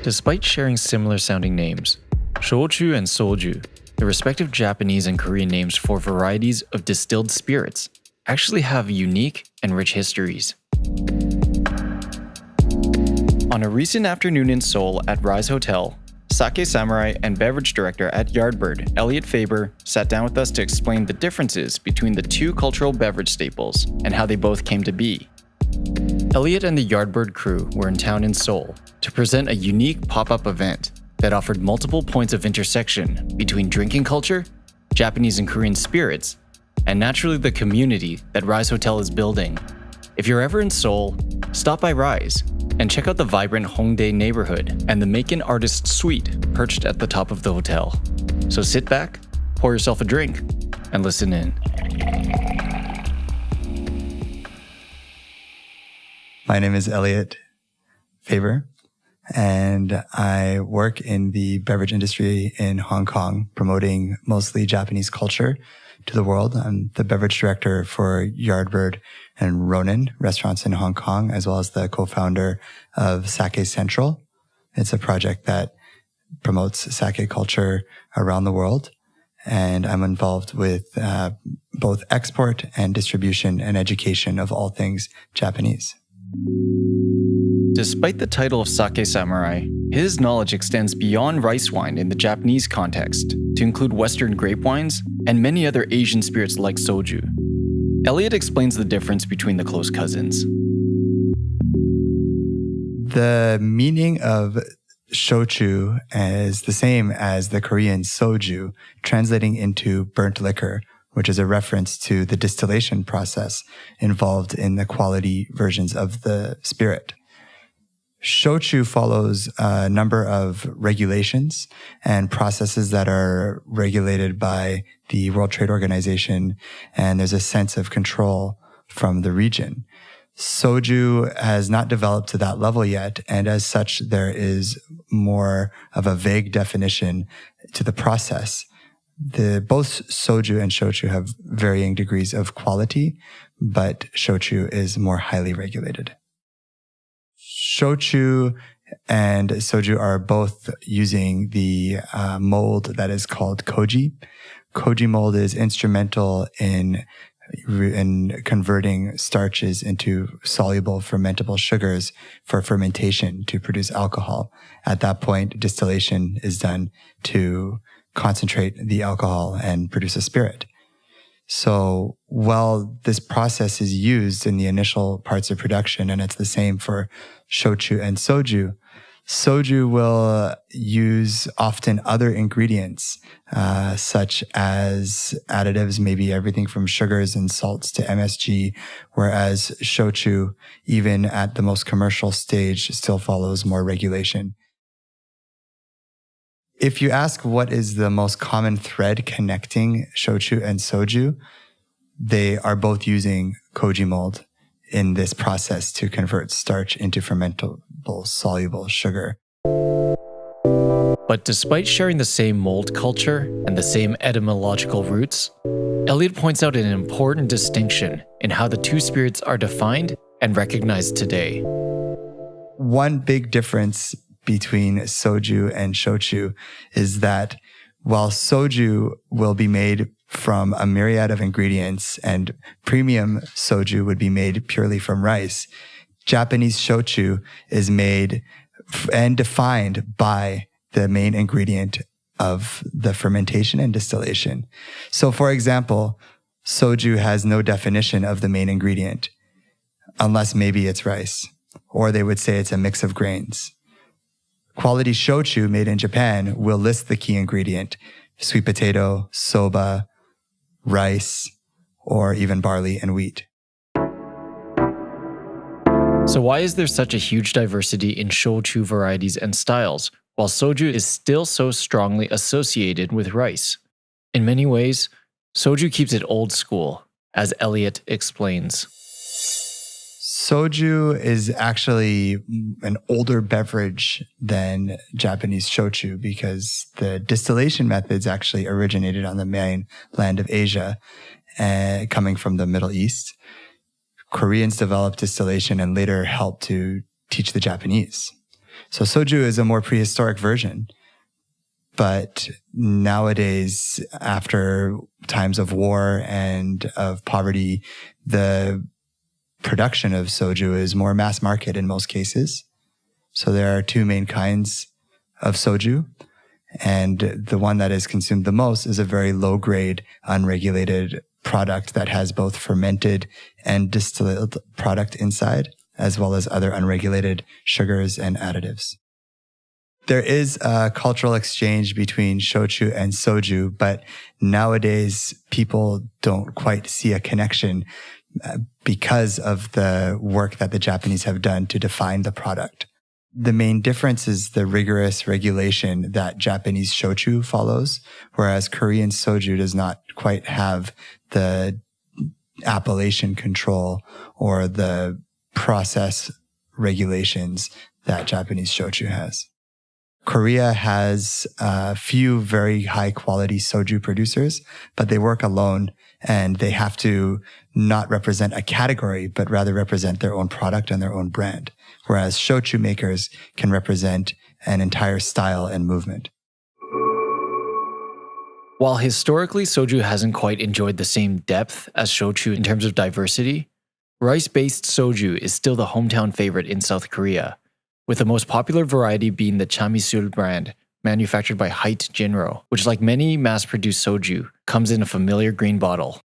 Despite sharing similar sounding names, Shochu and Soju, the respective Japanese and Korean names for varieties of distilled spirits, actually have unique and rich histories. On a recent afternoon in Seoul at Rise Hotel, Sake Samurai and beverage director at Yardbird, Elliot Faber, sat down with us to explain the differences between the two cultural beverage staples and how they both came to be. Elliot and the Yardbird crew were in town in Seoul to present a unique pop-up event that offered multiple points of intersection between drinking culture, Japanese and Korean spirits, and naturally the community that Rise Hotel is building. If you're ever in Seoul, stop by Rise and check out the vibrant Hongdae neighborhood and the MAEKAN Artist Suite perched at the top of the hotel. So sit back, pour yourself a drink, and listen in. My name is Elliot Faber, and I work in the beverage industry in Hong Kong, promoting mostly Japanese culture to the world. I'm the beverage director for Yardbird and Ronin restaurants in Hong Kong, as well as the co-founder of Sake Central. It's a project that promotes sake culture around the world. And I'm involved with both export and distribution and education of all things Japanese. Despite the title of Sake Samurai, his knowledge extends beyond rice wine in the Japanese context to include Western grape wines and many other Asian spirits like Soju. Elliot explains the difference between the close cousins. The meaning of Shochu is the same as the Korean Soju, translating into burnt liquor, which is a reference to the distillation process involved in the quality versions of the spirit. Shochu follows a number of regulations and processes that are regulated by the World Trade Organization, and there's a sense of control from the region. Soju has not developed to that level yet, and as such, there is more of a vague definition to the process. Both Soju and Shochu have varying degrees of quality, but Shochu is more highly regulated. Shochu and Soju are both using the mold that is called koji. Koji mold is instrumental in converting starches into soluble fermentable sugars for fermentation to produce alcohol. At that point, distillation is done to concentrate the alcohol and produce a spirit. So while this process is used in the initial parts of production, and it's the same for Shochu and Soju, Soju will use often other ingredients, such as additives, maybe everything from sugars and salts to MSG, whereas Shochu, even at the most commercial stage, still follows more regulation. If you ask what is the most common thread connecting Shochu and Soju, they are both using koji mold in this process to convert starch into fermentable, soluble sugar. But despite sharing the same mold culture and the same etymological roots, Elliot points out an important distinction in how the two spirits are defined and recognized today. One big difference between Soju and Shochu is that while Soju will be made from a myriad of ingredients and premium Soju would be made purely from rice, Japanese Shochu is made and defined by the main ingredient of the fermentation and distillation. So for example, Soju has no definition of the main ingredient, unless maybe it's rice, or they would say it's a mix of grains. Quality Shochu made in Japan will list the key ingredient, sweet potato, soba, rice, or even barley and wheat. So why is there such a huge diversity in Shochu varieties and styles, while Soju is still so strongly associated with rice? In many ways, Soju keeps it old school, as Elliot explains. Soju is actually an older beverage than Japanese shochu because the distillation methods actually originated on the mainland of Asia, coming from the Middle East. Koreans developed distillation and later helped to teach the Japanese. So soju is a more prehistoric version. But nowadays, after times of war and of poverty, the production of soju is more mass market in most cases. So there are two main kinds of soju. And the one that is consumed the most is a very low grade, unregulated product that has both fermented and distilled product inside, as well as other unregulated sugars and additives. There is a cultural exchange between shochu and soju, but nowadays people don't quite see a connection because of the work that the Japanese have done to define the product. The main difference is the rigorous regulation that Japanese shochu follows, whereas Korean soju does not quite have the appellation control or the process regulations that Japanese shochu has. Korea has a few very high quality soju producers, but they work alone and they have to not represent a category, but rather represent their own product and their own brand. Whereas shochu makers can represent an entire style and movement. While historically soju hasn't quite enjoyed the same depth as shochu in terms of diversity, rice-based soju is still the hometown favorite in South Korea, with the most popular variety being the Chamisul brand, manufactured by Hite Jinro, which, like many mass-produced soju, comes in a familiar green bottle.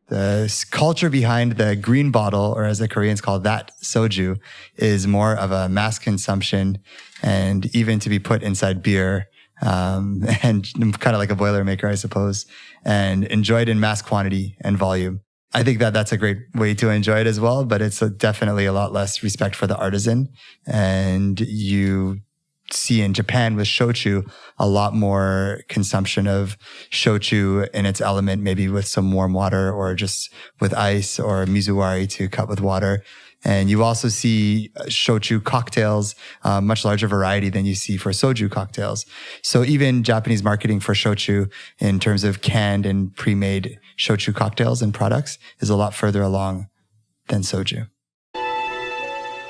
The culture behind the green bottle, or as the Koreans call that, soju, is more of a mass consumption and even to be put inside beer, and kind of like a Boilermaker, I suppose, and enjoyed in mass quantity and volume. I think that that's a great way to enjoy it as well, but it's definitely a lot less respect for the artisan. And you see in Japan with shochu, a lot more consumption of shochu in its element, maybe with some warm water or just with ice or mizuwari to cut with water. And you also see shochu cocktails, much larger variety than you see for soju cocktails. So even Japanese marketing for shochu in terms of canned and pre-made shochu cocktails and products is a lot further along than soju.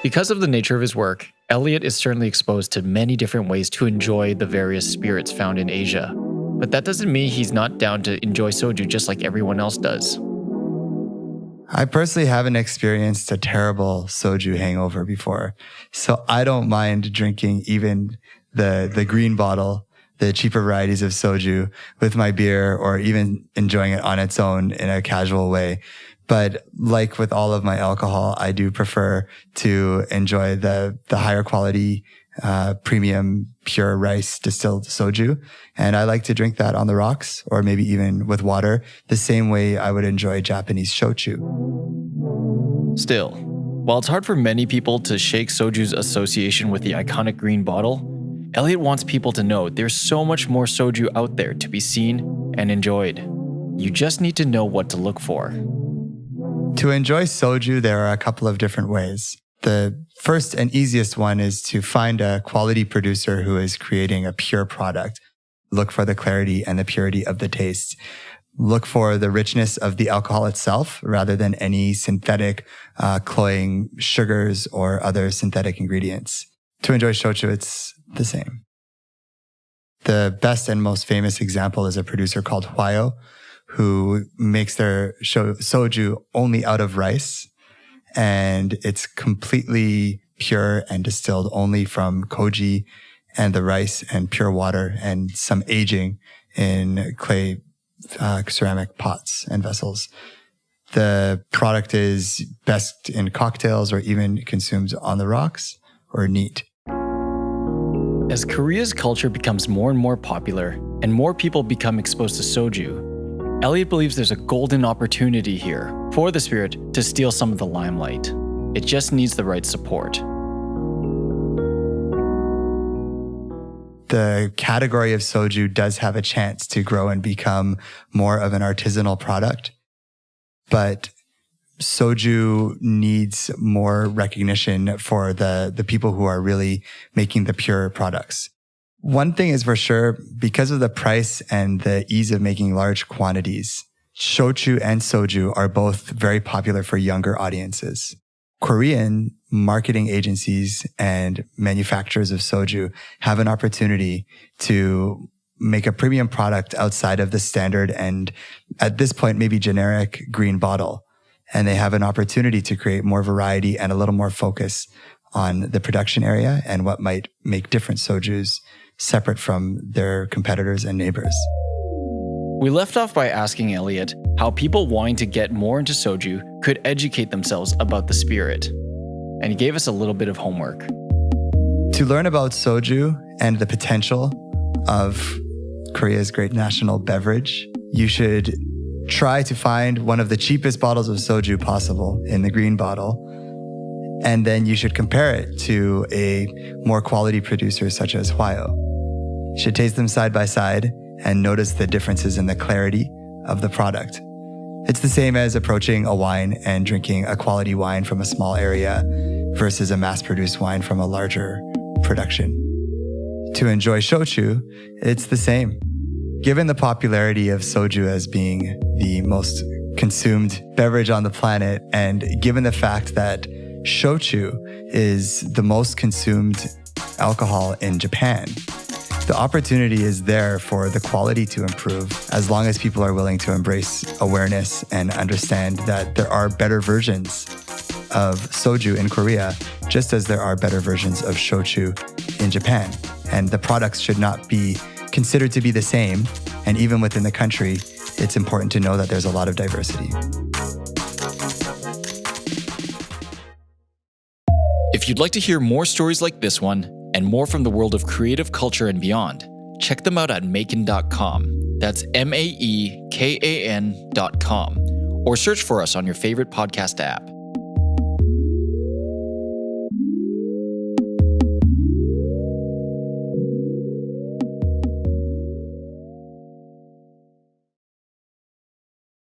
Because of the nature of his work, Elliot is certainly exposed to many different ways to enjoy the various spirits found in Asia. But that doesn't mean he's not down to enjoy soju just like everyone else does. I personally haven't experienced a terrible soju hangover before, so I don't mind drinking even the green bottle, the cheaper varieties of soju with my beer, or even enjoying it on its own in a casual way. But like with all of my alcohol, I do prefer to enjoy the higher quality, premium, pure rice distilled soju. And I like to drink that on the rocks or maybe even with water, the same way I would enjoy Japanese shochu. Still, while it's hard for many people to shake soju's association with the iconic green bottle, Elliot wants people to know there's so much more soju out there to be seen and enjoyed. You just need to know what to look for. To enjoy soju, there are a couple of different ways. The first and easiest one is to find a quality producer who is creating a pure product. Look for the clarity and the purity of the taste. Look for the richness of the alcohol itself rather than any synthetic cloying sugars or other synthetic ingredients. To enjoy shochu, it's the same. The best and most famous example is a producer called Hwayo, who makes their soju only out of rice. And it's completely pure and distilled only from koji and the rice and pure water and some aging in clay ceramic pots and vessels. The product is best in cocktails or even consumed on the rocks or neat. As Korea's culture becomes more and more popular and more people become exposed to soju, Elliot believes there's a golden opportunity here for the spirit to steal some of the limelight. It just needs the right support. The category of soju does have a chance to grow and become more of an artisanal product, but soju needs more recognition for the people who are really making the pure products. One thing is for sure, because of the price and the ease of making large quantities, shochu and soju are both very popular for younger audiences. Korean marketing agencies and manufacturers of soju have an opportunity to make a premium product outside of the standard and at this point, maybe generic green bottle. And they have an opportunity to create more variety and a little more focus on the production area and what might make different sojus separate from their competitors and neighbors. We left off by asking Elliot how people wanting to get more into soju could educate themselves about the spirit. And he gave us a little bit of homework. To learn about soju and the potential of Korea's great national beverage, you should try to find one of the cheapest bottles of soju possible in the green bottle. And then you should compare it to a more quality producer such as Hwayo. You should taste them side by side and notice the differences in the clarity of the product. It's the same as approaching a wine and drinking a quality wine from a small area versus a mass-produced wine from a larger production. To enjoy shochu, it's the same. Given the popularity of soju as being the most consumed beverage on the planet, and given the fact that shochu is the most consumed alcohol in Japan, the opportunity is there for the quality to improve as long as people are willing to embrace awareness and understand that there are better versions of soju in Korea, just as there are better versions of shochu in Japan. And the products should not be considered to be the same. And even within the country, it's important to know that there's a lot of diversity. If you'd like to hear more stories like this one, and more from the world of creative culture and beyond, check them out at maekan.com. That's MAEKAN.com. Or search for us on your favorite podcast app.